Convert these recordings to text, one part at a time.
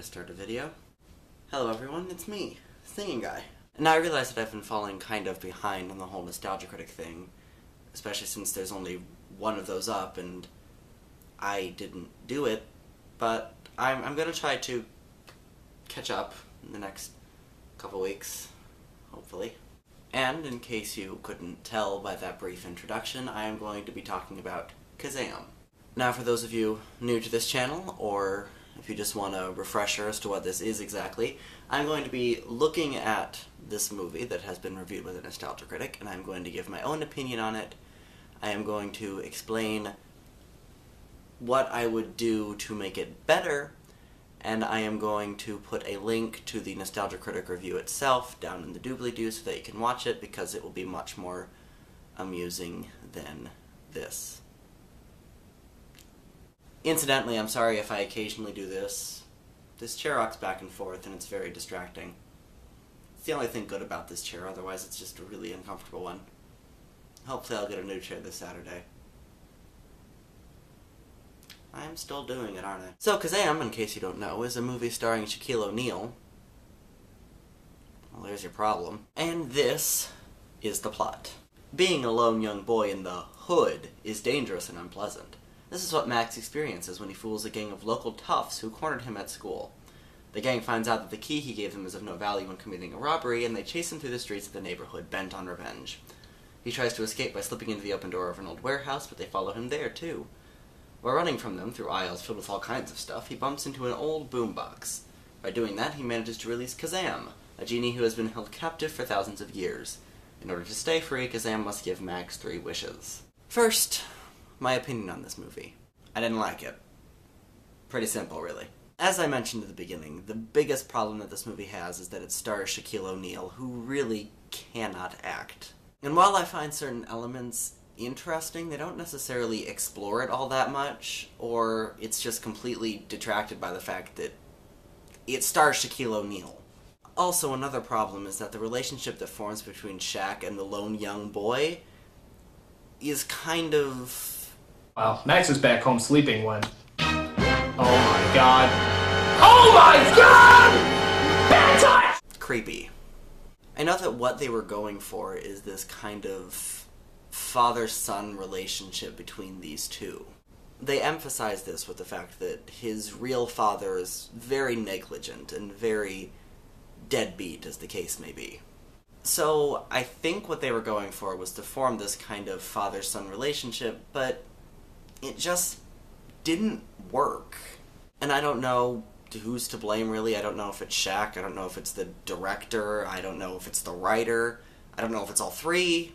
to start a video. Hello everyone, it's me, Singing Guy. And now I realize that I've been falling kind of behind on the whole Nostalgia Critic thing, especially since there's only one of those up and I didn't do it, but I'm gonna try to catch up in the next couple weeks, hopefully. And in case you couldn't tell by that brief introduction, I am going to be talking about Kazaam. Now for those of you new to this channel, or if you just want a refresher as to what this is exactly, I'm going to be looking at this movie that has been reviewed by the Nostalgia Critic, and I'm going to give my own opinion on it. I am going to explain what I would do to make it better, and I am going to put a link to the Nostalgia Critic review itself down in the doobly-doo so that you can watch it, because it will be much more amusing than this. Incidentally, I'm sorry if I occasionally do this. This chair rocks back and forth and it's very distracting. It's the only thing good about this chair, otherwise it's just a really uncomfortable one. Hopefully I'll get a new chair this Saturday. I'm still doing it, aren't I? So Kazaam, in case you don't know, is a movie starring Shaquille O'Neal. Well, there's your problem. And this is the plot. Being a lone young boy in the hood is dangerous and unpleasant. This is what Max experiences when he fools a gang of local toughs who cornered him at school. The gang finds out that the key he gave them is of no value when committing a robbery, and they chase him through the streets of the neighborhood, bent on revenge. He tries to escape by slipping into the open door of an old warehouse, but they follow him there, too. While running from them through aisles filled with all kinds of stuff, he bumps into an old boombox. By doing that, he manages to release Kazaam, a genie who has been held captive for thousands of years. In order to stay free, Kazaam must give Max 3 wishes. First, my opinion on this movie. I didn't like it. Pretty simple, really. As I mentioned at the beginning, the biggest problem that this movie has is that it stars Shaquille O'Neal, who really cannot act. And while I find certain elements interesting, they don't necessarily explore it all that much, or it's just completely detracted by the fact that it stars Shaquille O'Neal. Also, another problem is that the relationship that forms between Shaq and the lone young boy is kind of... Wow, Max is back home sleeping when... Oh my god. Oh my god! Bad time! Creepy. I know that what they were going for is this kind of father-son relationship between these two. They emphasize this with the fact that his real father is very negligent and very deadbeat, as the case may be. So I think what they were going for was to form this kind of father-son relationship, but it just didn't work. And I don't know who's to blame, really. I don't know if it's Shaq, I don't know if it's the director, I don't know if it's the writer, I don't know if it's all three.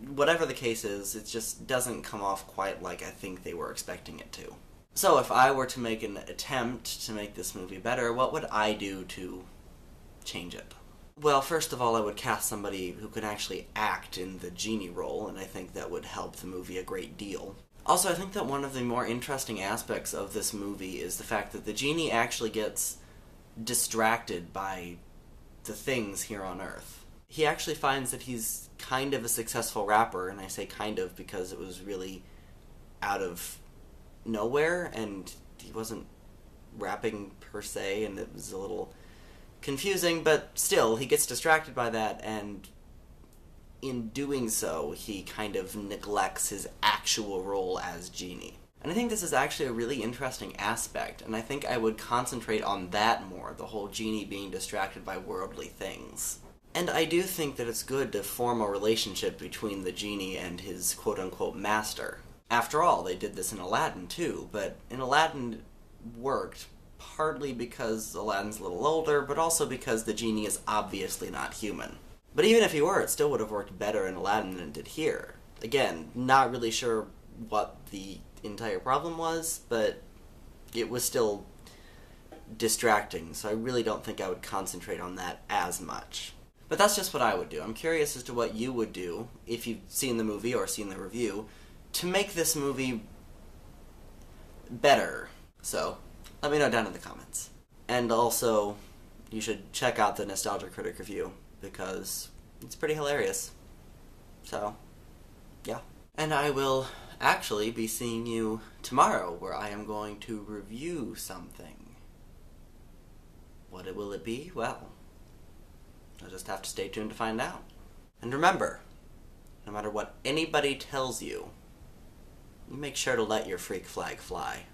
Whatever the case is, it just doesn't come off quite like I think they were expecting it to. So if I were to make an attempt to make this movie better, what would I do to change it? Well, first of all, I would cast somebody who can actually act in the genie role, and I think that would help the movie a great deal. Also, I think that one of the more interesting aspects of this movie is the fact that the genie actually gets distracted by the things here on Earth. He actually finds that he's kind of a successful rapper, and I say kind of because it was really out of nowhere, and he wasn't rapping per se, and it was a little confusing, but still, he gets distracted by that, and in doing so, he kind of neglects his actual role as genie. And I think this is actually a really interesting aspect, and I think I would concentrate on that more, the whole genie being distracted by worldly things. And I do think that it's good to form a relationship between the genie and his quote-unquote master. After all, they did this in Aladdin too, but in Aladdin worked partly because Aladdin's a little older, but also because the genie is obviously not human. But even if he were, it still would have worked better in Aladdin than it did here. Again, not really sure what the entire problem was, but it was still distracting, so I really don't think I would concentrate on that as much. But that's just what I would do. I'm curious as to what you would do, if you've seen the movie or seen the review, to make this movie better. So, let me know down in the comments. And also, you should check out the Nostalgia Critic review, because it's pretty hilarious. So, yeah. And I will actually be seeing you tomorrow, where I am going to review something. What will it be? Well, you'll just have to stay tuned to find out. And remember, no matter what anybody tells you, you make sure to let your freak flag fly.